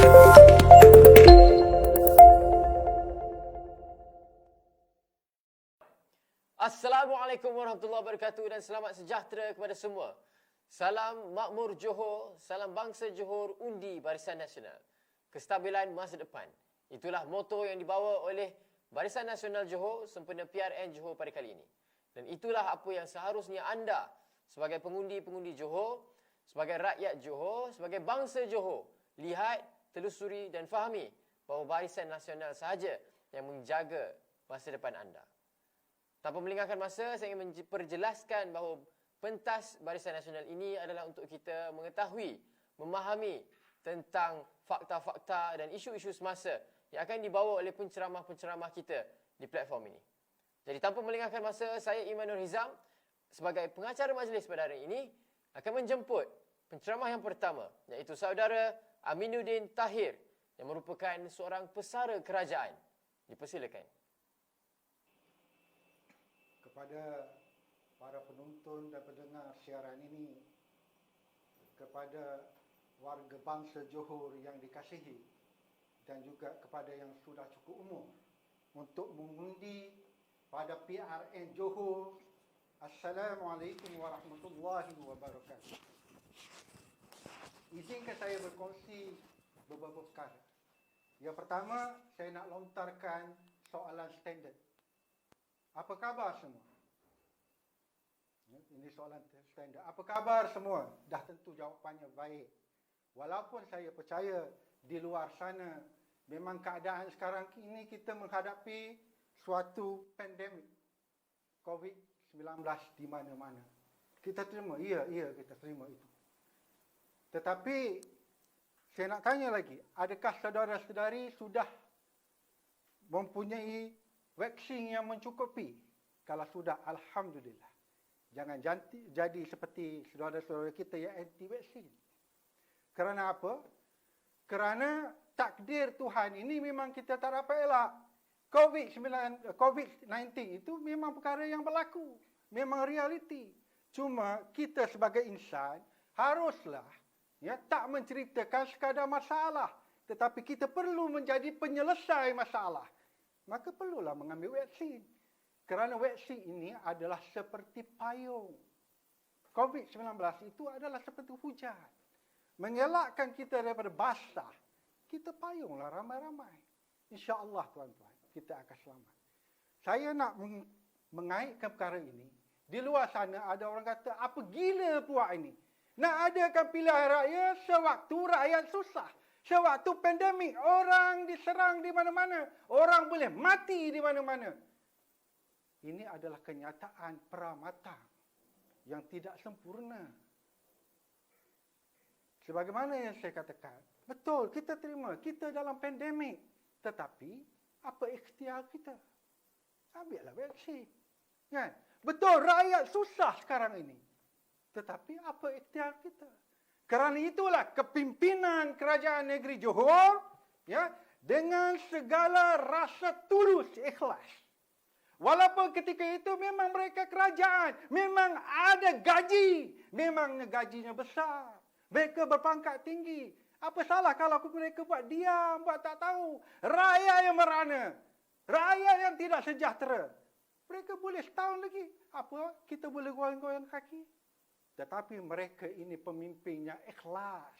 Assalamualaikum warahmatullahi wabarakatuh dan selamat sejahtera kepada semua. Salam makmur Johor, salam bangsa Johor, undi Barisan Nasional. Kestabilan masa depan. Itulah moto yang dibawa oleh Barisan Nasional Johor sempena PRN Johor pada kali ini. Dan itulah apa yang seharusnya anda sebagai pengundi-pengundi Johor, sebagai rakyat Johor, sebagai bangsa Johor, lihat, telusuri dan fahami bahawa Barisan Nasional sahaja yang menjaga masa depan anda. Tanpa melengahkan masa, saya ingin memperjelaskan bahawa pentas Barisan Nasional ini adalah untuk kita mengetahui, memahami tentang fakta-fakta dan isu-isu semasa yang akan dibawa oleh penceramah-penceramah kita di platform ini. Jadi tanpa melengahkan masa, saya Iman Nur Hizam sebagai pengacara majlis pada hari ini akan menjemput penceramah yang pertama, iaitu saudara Aminuddin Tahir yang merupakan seorang pesara kerajaan. Dipersilakan. Kepada para penonton dan pendengar siaran ini, kepada warga bangsa Johor yang dikasihi dan juga kepada yang sudah cukup umur untuk mengundi pada PRN Johor, Assalamualaikum warahmatullahi wabarakatuh. Izinkan saya berkongsi beberapa perkara. Yang pertama, saya nak lontarkan soalan standard. Apa khabar semua? Ini soalan standard. Apa khabar semua? Dah tentu jawapannya baik. Walaupun saya percaya di luar sana memang keadaan sekarang ini kita menghadapi suatu pandemik COVID-19 di mana-mana. Kita terima, ya kita terima itu. Tetapi saya nak tanya lagi, adakah saudara-saudari sudah mempunyai vaksin yang mencukupi? Kalau sudah, alhamdulillah. Jangan jadi seperti saudara-saudara kita yang anti vaksin. Kerana apa? Kerana takdir Tuhan ini memang kita tak dapat elak. COVID-19 itu memang perkara yang berlaku. Memang realiti. Cuma kita sebagai insan haruslah tak menceritakan sekadar masalah. Tetapi kita perlu menjadi penyelesai masalah. Maka perlulah mengambil vaksin. Kerana vaksin ini adalah seperti payung. COVID-19 itu adalah seperti hujan. Mengelakkan kita daripada basah. Kita payunglah ramai-ramai. InsyaAllah tuan-tuan, kita akan selamat. Saya nak mengaitkan perkara ini. Di luar sana ada orang kata, apa gila puak ini? Nak adakan pilihan raya sewaktu rakyat susah. Sewaktu pandemik, orang diserang di mana-mana. Orang boleh mati di mana-mana. Ini adalah kenyataan pramatang yang tidak sempurna. Sebagaimana yang saya katakan, betul, kita terima, kita dalam pandemik. Tetapi, apa ikhtiar kita? Ambillah vaksin. Kan? Betul, rakyat susah sekarang ini. Tetapi, apa ikhtiar kita? Kerana itulah kepimpinan Kerajaan Negeri Johor dengan segala rasa tulus ikhlas. Walaupun ketika itu memang mereka kerajaan, memang ada gaji, memang gajinya besar, mereka berpangkat tinggi. Apa salah kalau mereka buat diam, buat tak tahu? Rakyat yang merana, rakyat yang tidak sejahtera, mereka boleh setahun lagi. Apa? Kita boleh goyang-goyang kaki. Tetapi mereka ini pemimpin yang ikhlas.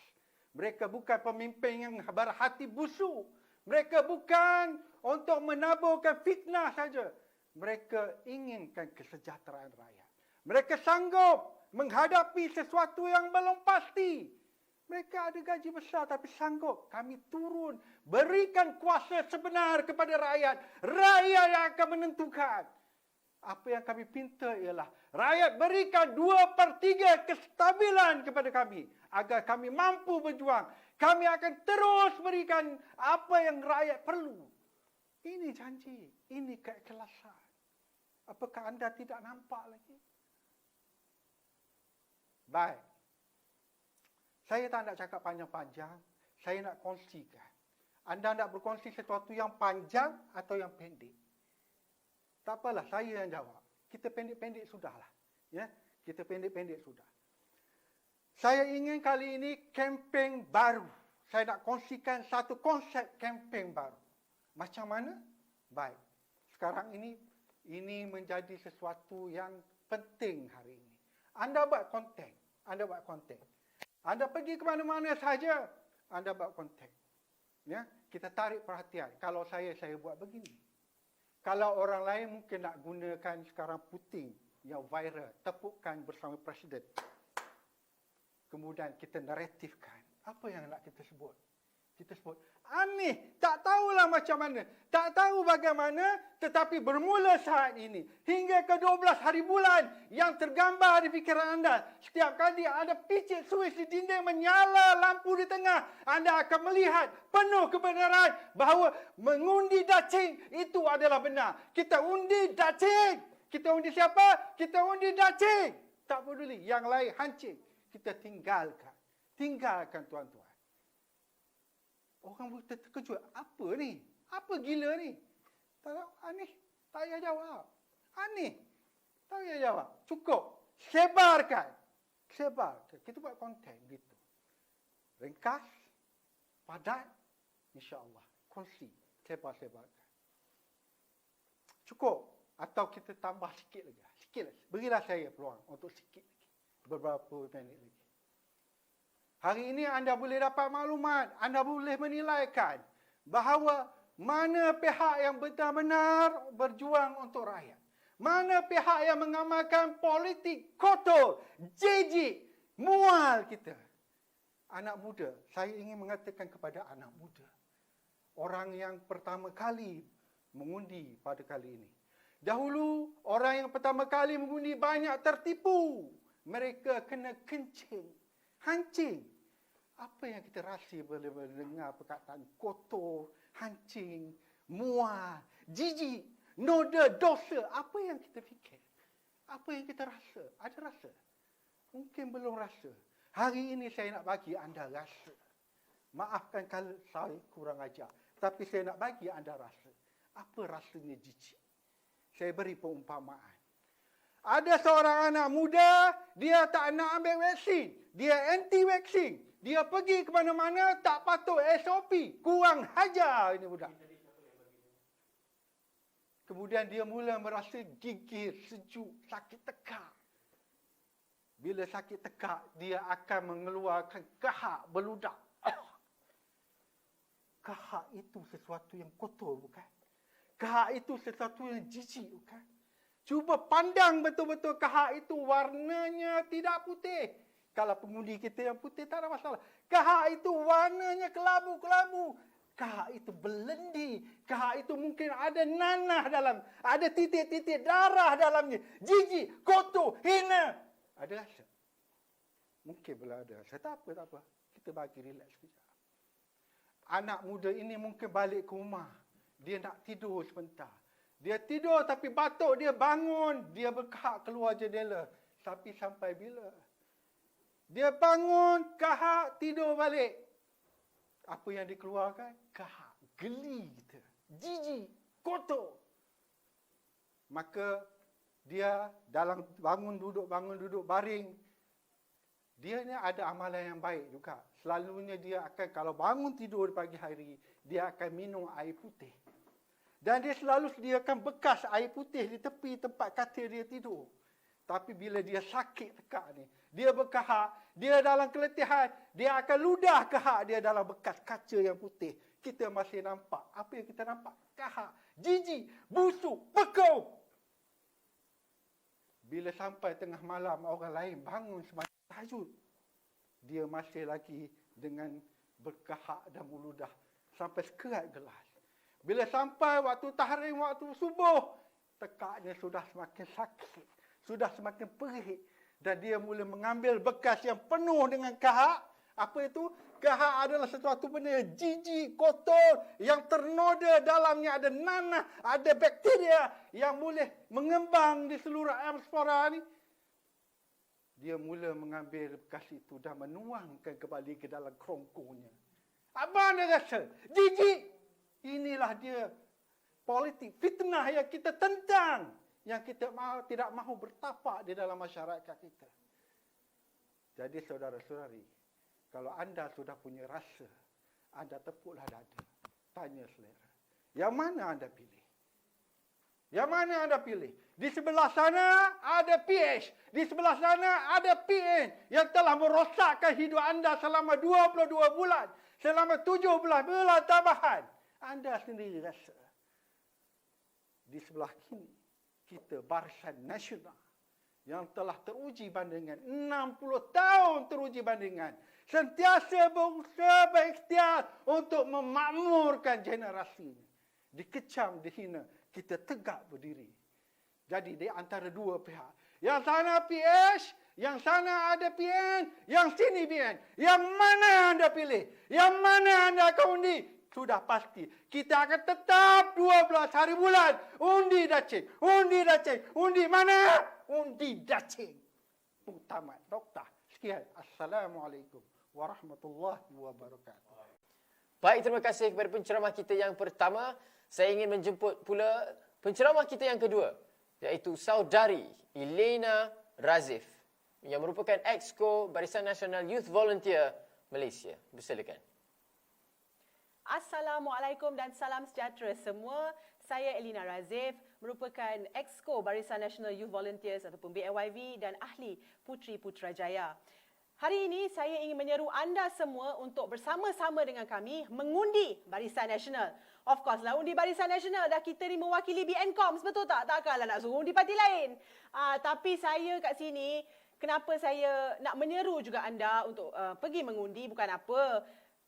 Mereka bukan pemimpin yang berhati busuk. Mereka bukan untuk menaburkan fitnah saja. Mereka inginkan kesejahteraan rakyat. Mereka sanggup menghadapi sesuatu yang belum pasti. Mereka ada gaji besar tapi sanggup. Kami turun, berikan kuasa sebenar kepada rakyat. Rakyat yang akan menentukan. Apa yang kami pinta ialah rakyat berikan 2/3 kestabilan kepada kami. Agar kami mampu berjuang. Kami akan terus berikan apa yang rakyat perlu. Ini janji. Ini keikhlasan. Apakah anda tidak nampak lagi? Baik. Saya tak nak cakap panjang-panjang. Saya nak kongsikan. Anda nak berkongsi sesuatu yang panjang atau yang pendek? Tak apalah, saya yang jawab. Kita pendek-pendek sudahlah. Ya, kita pendek-pendek sudah. Saya ingin kali ini kempen baru. saya nak kongsikan satu konsep kempen baru. Macam mana? Baik. Sekarang ini menjadi sesuatu yang penting hari ini. Anda buat konten. Anda pergi ke mana-mana saja, Anda buat konten. Ya, kita tarik perhatian. Kalau saya buat begini. Kalau orang lain mungkin nak gunakan sekarang Putin yang viral, tepukan bersama Presiden. Kemudian kita naratifkan. Apa yang nak kita sebut? Kita sebut, aneh, tak tahulah macam mana. Tak tahu bagaimana, tetapi bermula saat ini. Hingga ke 12 hari bulan yang tergambar di fikiran anda. Setiap kali ada picit switch di dinding menyala lampu di tengah, anda akan melihat penuh kebenaran bahawa mengundi Dacing itu adalah benar. Kita undi Dacing. Kita undi siapa? Kita undi Dacing. Tak peduli, yang lain hancing. Kita tinggalkan. Tinggalkan tuan-tuan. Orang terkejut. Apa ni? Apa gila ni? Tak tahu. Aneh. Tak payah jawab. Aneh. Tak payah jawab. Cukup. Sebarkan. Kita buat konten gitu. Ringkas. Padat. InsyaAllah. Kongsi. Sebarkan. Cukup. Atau kita tambah sikit lagi. Berilah saya peluang untuk sikit lagi. Beberapa minit lagi. Hari ini anda boleh dapat maklumat, anda boleh menilaikan bahawa mana pihak yang benar-benar berjuang untuk rakyat. Mana pihak yang mengamalkan politik kotor, jijik, mual kita. Anak muda, saya ingin mengatakan kepada anak muda. Orang yang pertama kali mengundi pada kali ini. Dahulu, orang yang pertama kali mengundi banyak tertipu. Mereka kena kencing, hancing. Apa yang kita rasa bila mendengar perkataan kotor, hancing, mual, jijik, noda, dosa. Apa yang kita fikir? Apa yang kita rasa? Ada rasa? Mungkin belum rasa. Hari ini saya nak bagi anda rasa. Maafkan kalau saya kurang ajar. Tapi saya nak bagi anda rasa. Apa rasanya jijik? Saya beri perumpamaan. Ada seorang anak muda, dia tak nak ambil vaksin. Dia anti-vaksin. Dia pergi ke mana-mana, tak patuh SOP. Kurang hajar ini budak. Kemudian dia mula merasa gigir, sejuk, sakit tekak. Bila sakit tekak, dia akan mengeluarkan kahak beludak. Kahak itu sesuatu yang kotor, bukan? Kahak itu sesuatu yang jijik, bukan? Cuba pandang betul-betul kahak itu warnanya tidak putih. Kalau pengundi kita yang putih tak ada masalah. Kahak itu warnanya kelabu-kelabu. Kahak itu belendi. Kahak itu mungkin ada nanah dalam. Ada titik-titik darah dalamnya. Jijik, kotor, hina. Ada rasa? Mungkin bila ada rasa. Tak apa. Kita bagi relax sekejap. Anak muda ini mungkin balik ke rumah. Dia nak tidur sebentar. Dia tidur tapi batuk dia bangun. Dia berkahak keluar jendela. Tapi sampai bila? Dia bangun, kahak, tidur balik. Apa yang dikeluarkan? Kahak, geli kita. Jijik, kotor. Maka dia dalam bangun duduk baring. Dia ni ada amalan yang baik juga. Selalunya dia akan, kalau bangun tidur pagi hari, dia akan minum air putih. Dan dia selalu sediakan bekas air putih di tepi tempat katil dia tidur. Tapi bila dia sakit tekak ni, dia berkahak, dia dalam keletihan, dia akan ludah kahak dia dalam bekas kaca yang putih. Kita masih nampak. Apa yang kita nampak? Kahak, jijik, busuk, pekau. Bila sampai tengah malam, orang lain bangun sembahyang tahajud. Dia masih lagi dengan berkahak dan meludah sampai sekerat gelas. Bila sampai waktu tahrim, waktu subuh, tekaknya sudah semakin sakit. Sudah semakin perih. Dan dia mula mengambil bekas yang penuh dengan kahak. Apa itu? Kahak adalah sesuatu benda yang jijik, kotor, yang ternoda dalamnya ada nanah, ada bakteria yang boleh mengembang di seluruh alam spora ni. Dia mula mengambil bekas itu dan menuangkan kembali ke dalam kerongkongnya. Apa anda rasa? Jijik. Inilah dia politik fitnah yang kita tentang. Yang kita tidak mahu bertapak di dalam masyarakat kita. Jadi saudara-saudari, kalau anda sudah punya rasa, anda tepuklah dada. Tanya selera. Yang mana anda pilih? Yang mana anda pilih? Di sebelah sana ada PH. Di sebelah sana ada PN yang telah merosakkan hidup anda selama 22 bulan. Selama 17 bulan tambahan. Anda sendiri rasa. Di sebelah kini, kita Barisan Nasional yang telah teruji bandingan. 60 tahun teruji bandingan. Sentiasa berusaha berikhtiar untuk memakmurkan generasi ini. Dikecam, dihina, kita tegak berdiri. Jadi di antara dua pihak. Yang sana PH, yang sana ada PN, yang sini PN. Yang mana anda pilih? Yang mana anda akan undi? Sudah pasti. Kita akan tetap 12 hari bulan. Undi dacing. Undi dacing. Undi mana? Undi dacing. Tamat. Nokta. Sekian. Assalamualaikum warahmatullahi wabarakatuh. Baik, terima kasih kepada penceramah kita yang pertama. Saya ingin menjemput pula penceramah kita yang kedua, iaitu saudari Elena Razif yang merupakan Exco Barisan Nasional Youth Volunteer Malaysia. Bersilakan. Assalamualaikum dan salam sejahtera semua. Saya Elena Razif, merupakan Exco Barisan Nasional Youth Volunteers ataupun BNYV dan ahli Puteri Putrajaya. Hari ini saya ingin menyeru anda semua untuk bersama-sama dengan kami mengundi Barisan Nasional. Of course lah, undi Barisan Nasional dah kita ni mewakili BNCOMS, betul tak? Takkanlah nak suruh undi parti lain. Tapi saya kat sini, kenapa saya nak menyeru juga anda untuk pergi mengundi, bukan apa.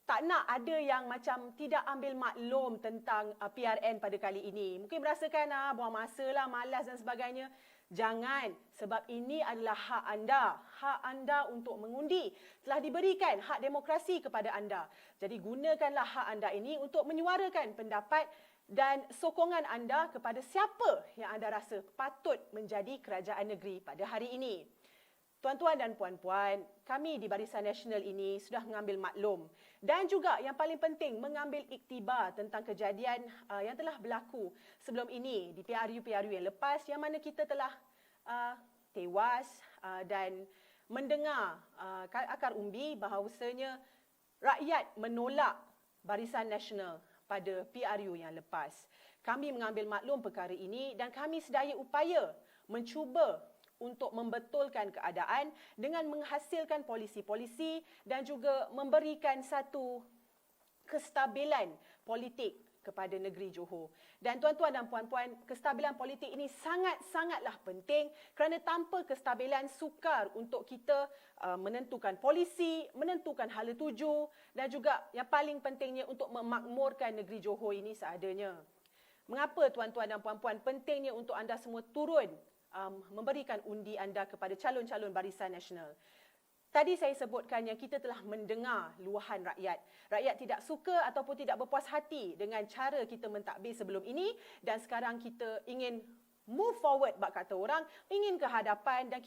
Tak nak ada yang macam tidak ambil maklum tentang PRN pada kali ini. Mungkin merasakan buang masa lah, malas dan sebagainya. Jangan, sebab ini adalah hak anda. Hak anda untuk mengundi. Telah diberikan hak demokrasi kepada anda. Jadi gunakanlah hak anda ini untuk menyuarakan pendapat dan sokongan anda kepada siapa yang anda rasa patut menjadi kerajaan negeri pada hari ini. Tuan-tuan dan puan-puan, kami di Barisan Nasional ini sudah mengambil maklum dan juga yang paling penting mengambil iktibar tentang kejadian yang telah berlaku sebelum ini di PRU-PRU yang lepas, yang mana kita telah tewas dan mendengar akar umbi bahawasanya rakyat menolak Barisan Nasional pada PRU yang lepas. Kami mengambil maklum perkara ini dan kami sedaya upaya mencuba untuk membetulkan keadaan dengan menghasilkan polisi-polisi dan juga memberikan satu kestabilan politik kepada negeri Johor. Dan tuan-tuan dan puan-puan, kestabilan politik ini sangat-sangatlah penting kerana tanpa kestabilan sukar untuk kita menentukan polisi, menentukan hala tuju dan juga yang paling pentingnya untuk memakmurkan negeri Johor ini seadanya. Mengapa tuan-tuan dan puan-puan pentingnya untuk anda semua turun memberikan undi anda kepada calon-calon Barisan Nasional? Tadi saya sebutkan yang kita telah mendengar luahan rakyat. Rakyat tidak suka ataupun tidak berpuas hati dengan cara kita mentadbir sebelum ini dan sekarang kita ingin move forward, bak kata orang, ingin ke hadapan dan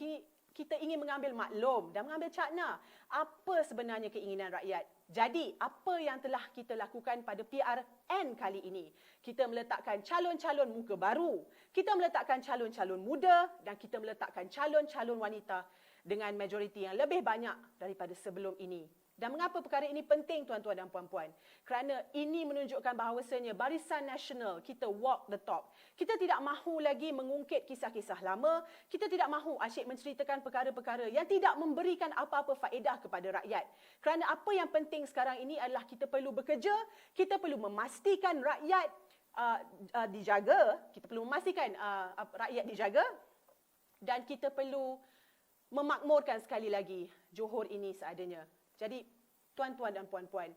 kita ingin mengambil maklum dan mengambil cakna apa sebenarnya keinginan rakyat. Jadi, apa yang telah kita lakukan pada PRN kali ini? Kita meletakkan calon-calon muka baru, kita meletakkan calon-calon muda dan kita meletakkan calon-calon wanita dengan majoriti yang lebih banyak daripada sebelum ini. Dan mengapa perkara ini penting tuan-tuan dan puan-puan? Kerana ini menunjukkan bahawasanya Barisan Nasional kita walk the talk. Kita tidak mahu lagi mengungkit kisah-kisah lama. Kita tidak mahu asyik menceritakan perkara-perkara yang tidak memberikan apa-apa faedah kepada rakyat. Kerana apa yang penting sekarang ini adalah kita perlu bekerja, kita perlu memastikan rakyat dijaga, kita perlu memastikan rakyat dijaga dan kita perlu memakmurkan sekali lagi Johor ini seadanya. Jadi, tuan-tuan dan puan-puan,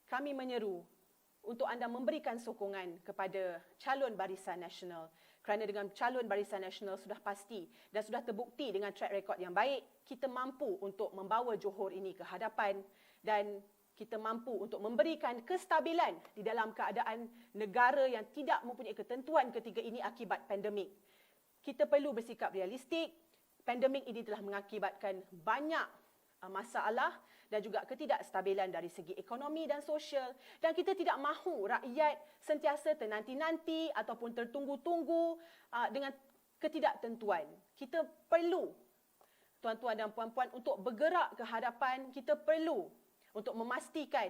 kami menyeru untuk anda memberikan sokongan kepada calon Barisan Nasional. Kerana dengan calon Barisan Nasional sudah pasti dan sudah terbukti dengan track record yang baik, kita mampu untuk membawa Johor ini ke hadapan dan kita mampu untuk memberikan kestabilan di dalam keadaan negara yang tidak mempunyai ketentuan ketika ini akibat pandemik. Kita perlu bersikap realistik. Pandemik ini telah mengakibatkan banyak masalah dan juga ketidakstabilan dari segi ekonomi dan sosial, dan kita tidak mahu rakyat sentiasa ternanti-nanti ataupun tertunggu-tunggu dengan ketidaktentuan. Kita perlu, tuan-tuan dan puan-puan, untuk bergerak ke hadapan. Kita perlu untuk memastikan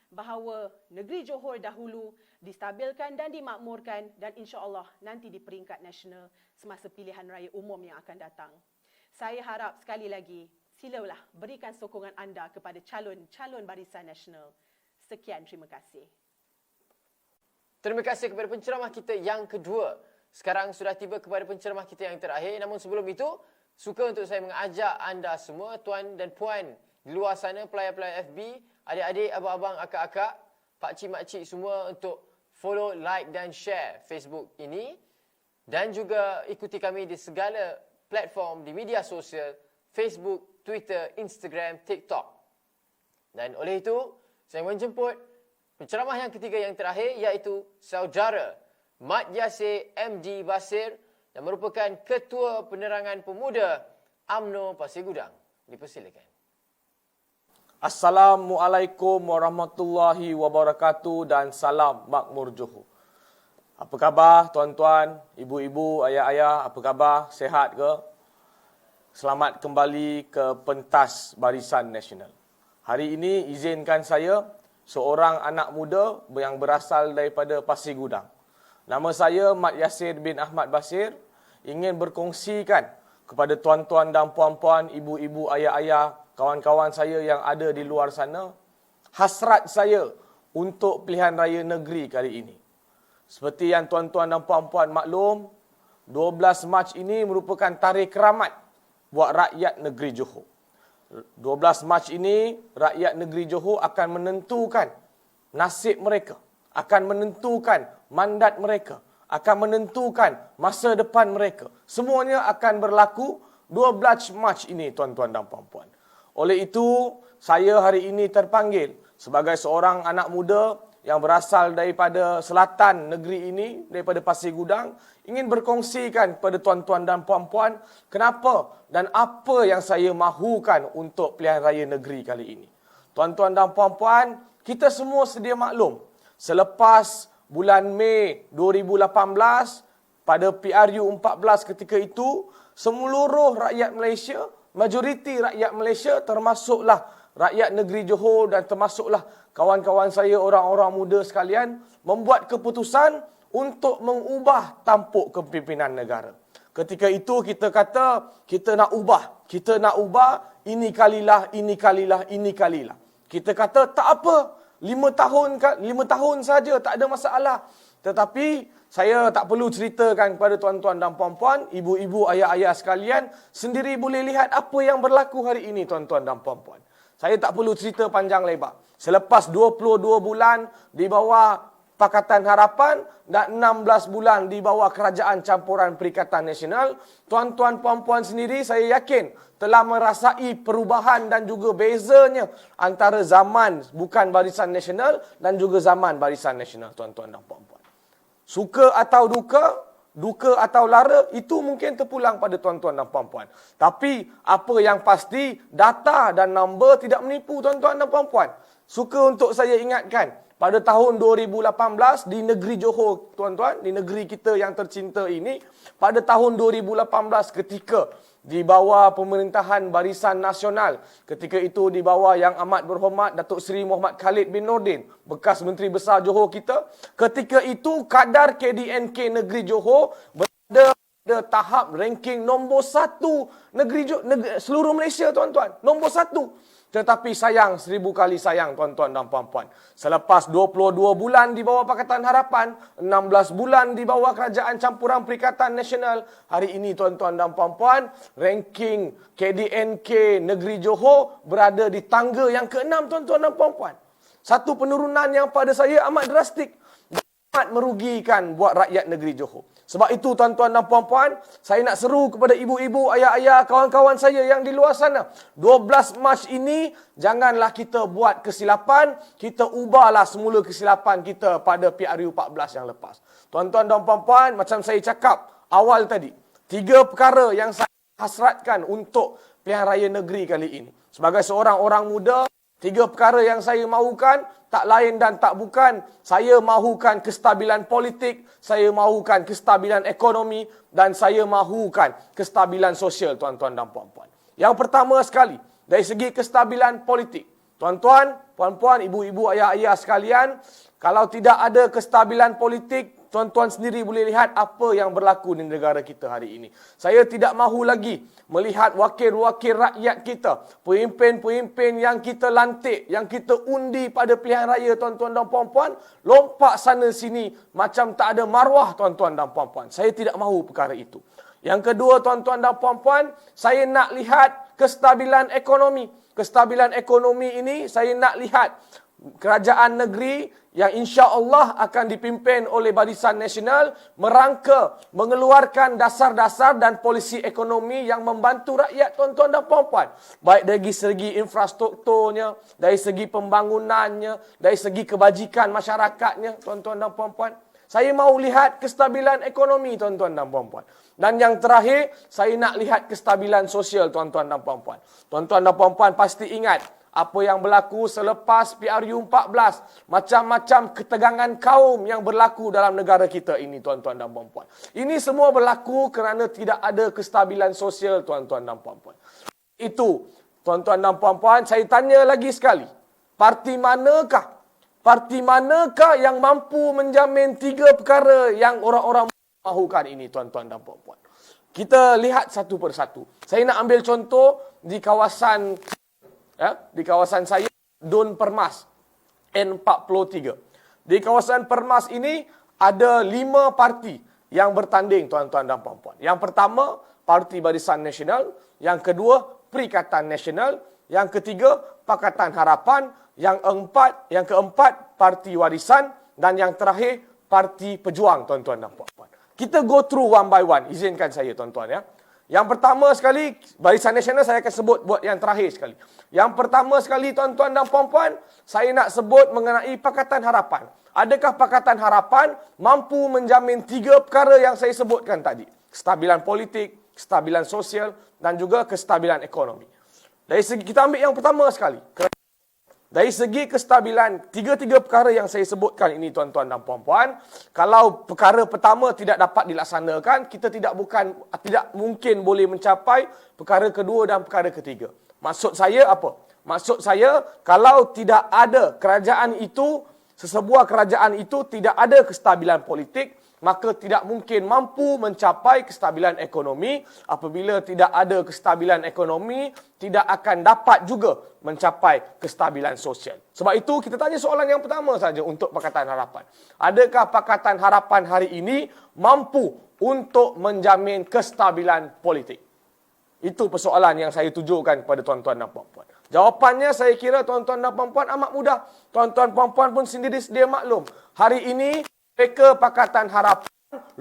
bahawa negeri Johor dahulu distabilkan dan dimakmurkan dan insya-Allah nanti di peringkat nasional semasa pilihan raya umum yang akan datang. Saya harap sekali lagi silalah berikan sokongan anda kepada calon-calon Barisan Nasional. Sekian, terima kasih. Terima kasih kepada penceramah kita yang kedua. Sekarang sudah tiba kepada penceramah kita yang terakhir. Namun sebelum itu, suka untuk saya mengajak anda semua, tuan dan puan di luar sana, pelayar-pelayar FB, adik-adik, abang-abang, akak-akak, pakcik-makcik semua untuk follow, like dan share Facebook ini. Dan juga ikuti kami di segala platform di media sosial, Facebook, Twitter, Instagram, TikTok. Dan oleh itu, saya menjemput penceramah yang ketiga yang terakhir iaitu saudara Mat Yasir MD Basir yang merupakan Ketua Penerangan Pemuda UMNO Pasir Gudang. Dipersilakan. Assalamualaikum warahmatullahi wabarakatuh dan salam makmur Johor. Apa khabar tuan-tuan, ibu-ibu, ayah-ayah, apa khabar? Sehat ke? Selamat kembali ke pentas Barisan Nasional. Hari ini izinkan saya, seorang anak muda yang berasal daripada Pasir Gudang. Nama saya Mat Yasir bin Ahmad Basir, ingin berkongsikan kepada tuan-tuan dan puan-puan, ibu-ibu, ayah-ayah, kawan-kawan saya yang ada di luar sana, hasrat saya untuk pilihan raya negeri kali ini. Seperti yang tuan-tuan dan puan-puan maklum, 12 Mac ini merupakan tarikh keramat buat rakyat negeri Johor. 12 Mac ini, rakyat negeri Johor akan menentukan nasib mereka, akan menentukan mandat mereka, akan menentukan masa depan mereka. Semuanya akan berlaku 12 Mac ini, tuan-tuan dan puan-puan. Oleh itu, saya hari ini terpanggil sebagai seorang anak muda yang berasal daripada selatan negeri ini, daripada Pasir Gudang, ingin berkongsikan kepada tuan-tuan dan puan-puan kenapa dan apa yang saya mahukan untuk pilihan raya negeri kali ini. Tuan-tuan dan puan-puan, kita semua sedia maklum, selepas bulan Mei 2018, pada PRU 14 ketika itu, seluruh rakyat Malaysia, majoriti rakyat Malaysia termasuklah rakyat negeri Johor dan termasuklah kawan-kawan saya, orang-orang muda sekalian, membuat keputusan untuk mengubah tampuk kepimpinan negara. Ketika itu kita kata, kita nak ubah, ini kalilah. Kita kata, tak apa, 5 tahun saja, tak ada masalah. Tetapi, saya tak perlu ceritakan kepada tuan-tuan dan puan-puan, ibu-ibu, ayah-ayah sekalian, sendiri boleh lihat apa yang berlaku hari ini, tuan-tuan dan puan-puan. Saya tak perlu cerita panjang lebar. Selepas 22 bulan di bawah Pakatan Harapan dan 16 bulan di bawah Kerajaan Campuran Perikatan Nasional, tuan-tuan puan-puan sendiri saya yakin telah merasai perubahan dan juga bezanya antara zaman bukan Barisan Nasional dan juga zaman Barisan Nasional, tuan-tuan dan puan-puan. Suka atau duka atau lara, itu mungkin terpulang pada tuan-tuan dan puan-puan. Tapi apa yang pasti, data dan nombor tidak menipu tuan-tuan dan puan-puan. Suka untuk saya ingatkan, pada tahun 2018 di negeri Johor, tuan-tuan, di negeri kita yang tercinta ini, pada tahun 2018 ketika di bawah pemerintahan Barisan Nasional, ketika itu di bawah yang amat berhormat Datuk Seri Muhammad Khalid bin Nordin, bekas Menteri Besar Johor kita, ketika itu kadar KDNK negeri Johor berada pada tahap ranking nombor 1 negeri seluruh Malaysia, tuan-tuan, nombor 1. Tetapi sayang, 1000 kali sayang, tuan-tuan dan puan-puan. Selepas 22 bulan di bawah Pakatan Harapan, 16 bulan di bawah Kerajaan Campuran Perikatan Nasional, hari ini, tuan-tuan dan puan-puan, ranking KDNK negeri Johor berada di tangga yang ke-6, tuan-tuan dan puan-puan. Satu penurunan yang pada saya amat drastik, amat merugikan buat rakyat negeri Johor. Sebab itu, tuan-tuan dan puan-puan, saya nak seru kepada ibu-ibu, ayah-ayah, kawan-kawan saya yang di luar sana. 12 Mac ini, janganlah kita buat kesilapan, kita ubahlah semula kesilapan kita pada PRU 14 yang lepas. Tuan-tuan dan puan-puan, macam saya cakap awal tadi, 3 perkara yang saya hasratkan untuk pilihan raya negeri kali ini. Sebagai seorang orang muda, 3 perkara yang saya mahukan, tak lain dan tak bukan, saya mahukan kestabilan politik, saya mahukan kestabilan ekonomi, dan saya mahukan kestabilan sosial, tuan-tuan dan puan-puan. Yang pertama sekali, dari segi kestabilan politik, Tuan-tuan, puan-puan, ibu-ibu, ayah-ayah sekalian, kalau tidak ada kestabilan politik, tuan-tuan sendiri boleh lihat apa yang berlaku di negara kita hari ini. Saya tidak mahu lagi melihat wakil-wakil rakyat kita, pemimpin-pemimpin yang kita lantik, yang kita undi pada pilihan raya, tuan-tuan dan puan-puan, lompat sana sini macam tak ada maruah, tuan-tuan dan puan-puan. Saya tidak mahu perkara itu. Yang kedua, tuan-tuan dan puan-puan, saya nak lihat kestabilan ekonomi. Kestabilan ekonomi ini saya nak lihat kerajaan negeri yang insya-Allah akan dipimpin oleh Barisan Nasional merangka mengeluarkan dasar-dasar dan polisi ekonomi yang membantu rakyat, tuan-tuan dan puan-puan. Baik dari segi infrastrukturnya, dari segi pembangunannya, dari segi kebajikan masyarakatnya, tuan-tuan dan puan-puan. Saya mahu lihat kestabilan ekonomi, tuan-tuan dan puan-puan. Dan yang terakhir, saya nak lihat kestabilan sosial, tuan-tuan dan puan-puan. Tuan-tuan dan puan-puan pasti ingat apa yang berlaku selepas PRU 14. Macam-macam ketegangan kaum yang berlaku dalam negara kita ini, tuan-tuan dan puan-puan. Ini semua berlaku kerana tidak ada kestabilan sosial, tuan-tuan dan puan-puan. Itu, tuan-tuan dan puan-puan, saya tanya lagi sekali. Parti manakah yang mampu menjamin 3 perkara yang orang-orang mahukan ini, tuan-tuan dan puan-puan. Kita lihat satu persatu. Saya nak ambil contoh di kawasan saya, Dun Permas, N43. Di kawasan Permas ini ada 5 parti yang bertanding, tuan-tuan dan puan-puan. Yang pertama, Parti Barisan Nasional. Yang kedua, Perikatan Nasional. Yang ketiga, Pakatan Harapan. Yang keempat, Parti Warisan. Dan yang terakhir, Parti Pejuang, tuan-tuan dan puan-puan. Kita go through one by one. Izinkan saya, tuan-tuan, ya. Yang pertama sekali, Barisan Nasional saya akan sebut buat yang terakhir sekali. Yang pertama sekali, tuan-tuan dan puan-puan, saya nak sebut mengenai Pakatan Harapan. Adakah Pakatan Harapan mampu menjamin 3 perkara yang saya sebutkan tadi? Kestabilan politik, kestabilan sosial, dan juga kestabilan ekonomi. Dari segi, kita ambil yang pertama sekali. Dari segi kestabilan, 3 perkara yang saya sebutkan ini, tuan-tuan dan puan-puan, kalau perkara pertama tidak dapat dilaksanakan, kita tidak mungkin boleh mencapai perkara kedua dan perkara ketiga. Maksud saya apa? Maksud saya, kalau tidak ada sesebuah kerajaan itu tidak ada kestabilan politik, maka tidak mungkin mampu mencapai kestabilan ekonomi. Apabila tidak ada kestabilan ekonomi, tidak akan dapat juga mencapai kestabilan sosial. Sebab itu, kita tanya soalan yang pertama saja untuk Pakatan Harapan. Adakah Pakatan Harapan hari ini mampu untuk menjamin kestabilan politik? Itu persoalan yang saya tujukan kepada tuan-tuan dan puan-puan. Jawapannya saya kira tuan-tuan dan puan-puan amat mudah. Tuan-tuan dan puan-puan pun sendiri sedia maklum. Hari ini, mereka Pakatan Harapan,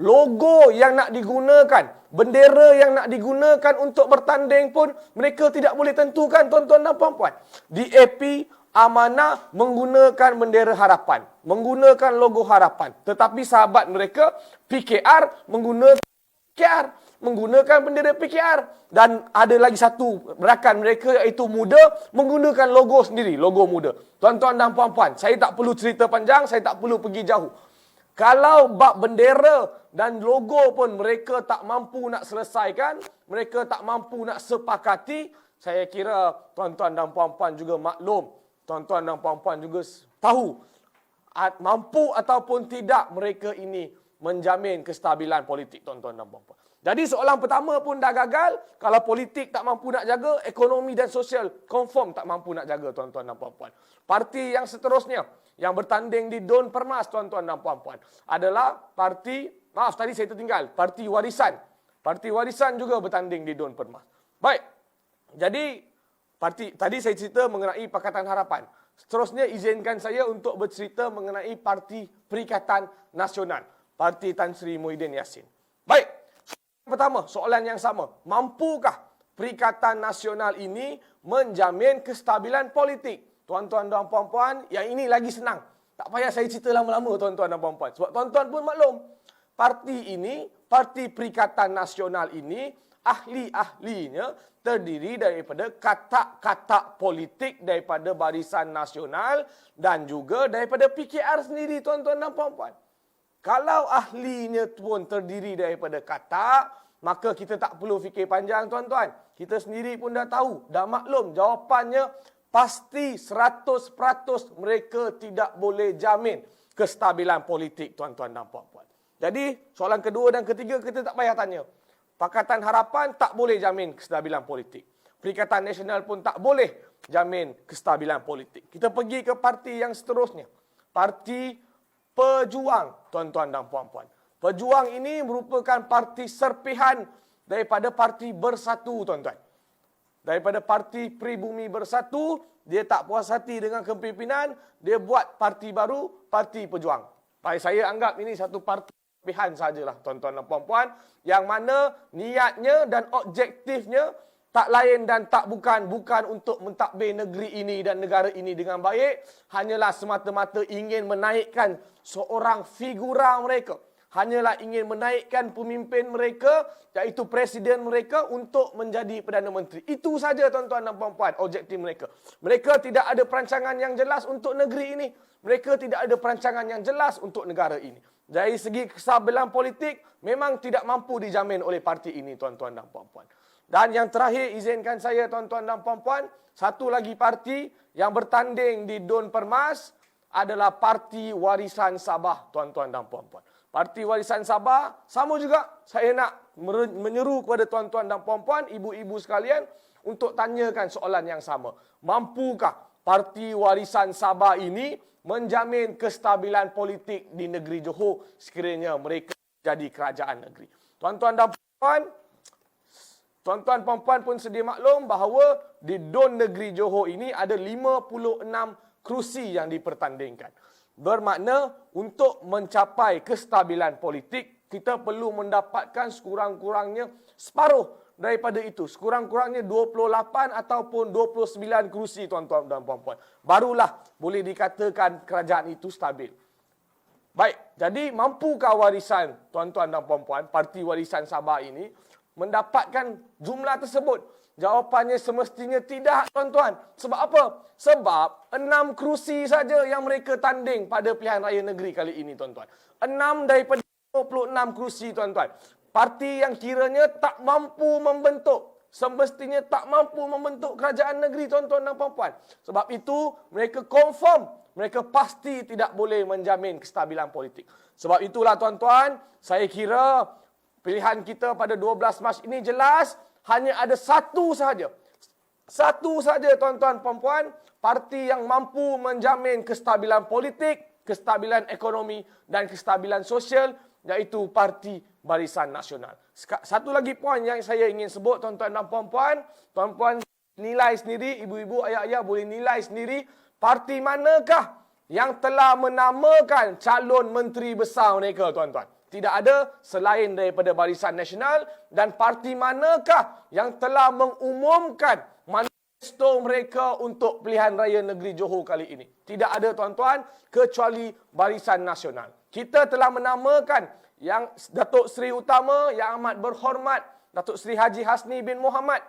logo yang nak digunakan, bendera yang nak digunakan untuk bertanding pun mereka tidak boleh tentukan, tuan-tuan dan puan-puan. DAP, Amanah menggunakan bendera harapan, menggunakan logo harapan. Tetapi sahabat mereka, PKR menggunakan bendera PKR. Dan ada lagi satu rakan mereka iaitu Muda menggunakan logo sendiri, logo Muda. Tuan-tuan dan puan-puan, saya tak perlu cerita panjang, saya tak perlu pergi jauh. Kalau bab bendera dan logo pun mereka tak mampu nak selesaikan, mereka tak mampu nak sepakati, saya kira tuan-tuan dan puan-puan juga maklum, tuan-tuan dan puan-puan juga tahu mampu ataupun tidak mereka ini menjamin kestabilan politik, tuan-tuan dan puan-puan. Jadi soalan pertama pun dah gagal. Kalau politik tak mampu nak jaga, ekonomi dan sosial confirm tak mampu nak jaga, tuan-tuan dan puan-puan. Parti yang seterusnya yang bertanding di Dun Permas, tuan-tuan dan puan-puan, adalah Parti Warisan. Parti Warisan juga bertanding di Dun Permas. Baik. Jadi tadi saya cerita mengenai Pakatan Harapan. Seterusnya izinkan saya untuk bercerita mengenai Parti Perikatan Nasional, Parti Tan Sri Muhyiddin Yassin. Baik. Pertama, soalan yang sama. Mampukah Perikatan Nasional ini menjamin kestabilan politik? Tuan-tuan dan puan-puan, yang ini lagi senang. Tak payah saya cerita lama-lama, tuan-tuan dan puan-puan. Sebab tuan-tuan pun maklum, Parti Perikatan Nasional ini, ahli-ahlinya terdiri daripada katak-katak politik daripada Barisan Nasional dan juga daripada PKR sendiri, tuan-tuan dan puan-puan. Kalau ahlinya pun terdiri daripada katak, maka kita tak perlu fikir panjang, tuan-tuan. Kita sendiri pun dah tahu, dah maklum jawapannya pasti 100% mereka tidak boleh jamin kestabilan politik, tuan-tuan dan puan-puan. Jadi, soalan kedua dan ketiga kita tak payah tanya. Pakatan Harapan tak boleh jamin kestabilan politik. Perikatan Nasional pun tak boleh jamin kestabilan politik. Kita pergi ke parti yang seterusnya. Parti Pejuang, tuan-tuan dan puan-puan. Pejuang ini merupakan parti serpihan daripada Parti Bersatu, tuan-tuan. Daripada Parti Pribumi Bersatu, dia tak puas hati dengan kepimpinan, dia buat parti baru, Parti Pejuang. Saya anggap ini satu parti serpihan sajalah, tuan-tuan dan puan-puan, yang mana niatnya dan objektifnya tak lain dan tak bukan untuk mentadbir negeri ini dan negara ini dengan baik, hanyalah semata-mata ingin menaikkan seorang figura mereka. Hanyalah ingin menaikkan pemimpin mereka, iaitu presiden mereka untuk menjadi Perdana Menteri. Itu saja, tuan-tuan dan puan-puan, objektif mereka. Mereka tidak ada perancangan yang jelas untuk negeri ini. Mereka tidak ada perancangan yang jelas untuk negara ini. Dari segi kestabilan politik, memang tidak mampu dijamin oleh parti ini, tuan-tuan dan puan-puan. Dan yang terakhir, izinkan saya, tuan-tuan dan puan-puan, satu lagi parti yang bertanding di Don Permas adalah Parti Warisan Sabah, tuan-tuan dan puan-puan. Parti Warisan Sabah, sama juga saya nak menyeru kepada tuan-tuan dan puan-puan, ibu-ibu sekalian, untuk tanyakan soalan yang sama. Mampukah Parti Warisan Sabah ini menjamin kestabilan politik di negeri Johor sekiranya mereka jadi kerajaan negeri? Tuan-tuan dan puan-puan, tuan-tuan puan-puan pun sedia maklum bahawa di Don Negeri Johor ini ada 56 kerusi yang dipertandingkan. Bermakna untuk mencapai kestabilan politik, kita perlu mendapatkan sekurang-kurangnya separuh daripada itu. Sekurang-kurangnya 28 ataupun 29 kerusi, tuan-tuan dan puan-puan. Barulah boleh dikatakan kerajaan itu stabil. Baik, jadi mampukah warisan, tuan-tuan dan puan-puan, Parti Warisan Sabah ini mendapatkan jumlah tersebut? Jawapannya semestinya tidak, tuan-tuan. Sebab apa? Sebab 6 kerusi saja yang mereka tanding pada pilihan raya negeri kali ini, tuan-tuan. 6 daripada 26 kerusi, tuan-tuan. Parti yang kiranya tak mampu membentuk, semestinya tak mampu membentuk kerajaan negeri, tuan-tuan dan puan-puan. Sebab itu, mereka confirm, mereka pasti tidak boleh menjamin kestabilan politik. Sebab itulah, tuan-tuan, saya kira pilihan kita pada 12 Mac ini jelas, hanya ada satu sahaja. Satu sahaja, tuan-tuan puan-puan, parti yang mampu menjamin kestabilan politik, kestabilan ekonomi dan kestabilan sosial, iaitu Parti Barisan Nasional. Satu lagi poin yang saya ingin sebut, tuan-tuan dan puan-puan, tuan-puan nilai sendiri, ibu-ibu, ayah-ayah boleh nilai sendiri, parti manakah yang telah menamakan calon menteri besar mereka, tuan-tuan. Tidak ada selain daripada Barisan Nasional, dan parti manakah yang telah mengumumkan manifesto mereka untuk pilihan raya negeri Johor kali ini. Tidak ada, tuan-tuan, kecuali Barisan Nasional. Kita telah menamakan yang Datuk Seri Utama yang amat berhormat, Datuk Seri Haji Hasni bin Mohamad,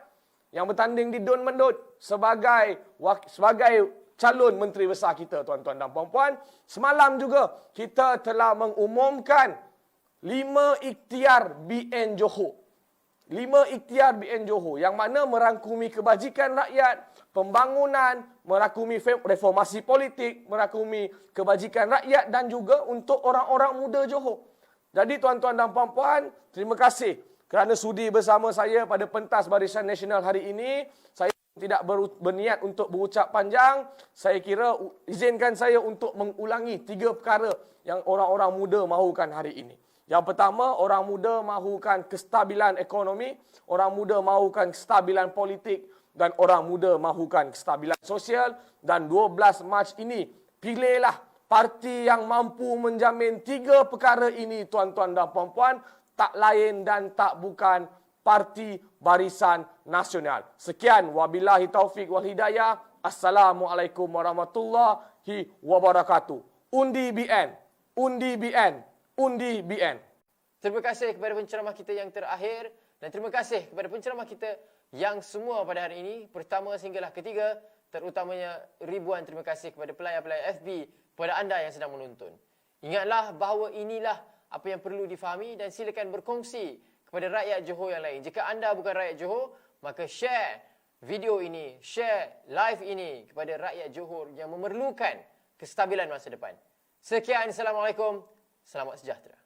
yang bertanding di Don Mendut sebagai calon menteri besar kita, tuan-tuan dan puan-puan. Semalam juga kita telah mengumumkan 5 ikhtiar BN Johor. 5 ikhtiar BN Johor yang mana merangkumi kebajikan rakyat, pembangunan, merangkumi reformasi politik, merangkumi kebajikan rakyat dan juga untuk orang-orang muda Johor. Jadi, tuan-tuan dan puan-puan, terima kasih kerana sudi bersama saya pada pentas Barisan Nasional hari ini. Saya tidak berniat untuk berucap panjang. Saya kira izinkan saya untuk mengulangi 3 perkara yang orang-orang muda mahukan hari ini. Yang pertama, orang muda mahukan kestabilan ekonomi, orang muda mahukan kestabilan politik, dan orang muda mahukan kestabilan sosial. Dan 12 Mac ini, pilihlah parti yang mampu menjamin 3 perkara ini, tuan-tuan dan puan-puan, tak lain dan tak bukan Parti Barisan Nasional. Sekian, wabillahi taufik wal hidayah. Assalamualaikum warahmatullahi wabarakatuh. Undi BN, undi BN, undi BN. Terima kasih kepada penceramah kita yang terakhir dan terima kasih kepada penceramah kita yang semua pada hari ini, pertama sehinggalah ketiga, terutamanya ribuan terima kasih kepada pelayar-pelayar FB, kepada anda yang sedang menonton. Ingatlah bahawa inilah apa yang perlu difahami dan silakan berkongsi kepada rakyat Johor yang lain. Jika anda bukan rakyat Johor, maka share video ini, share live ini kepada rakyat Johor yang memerlukan kestabilan masa depan. Sekian, Assalamualaikum. Selamat sejahtera.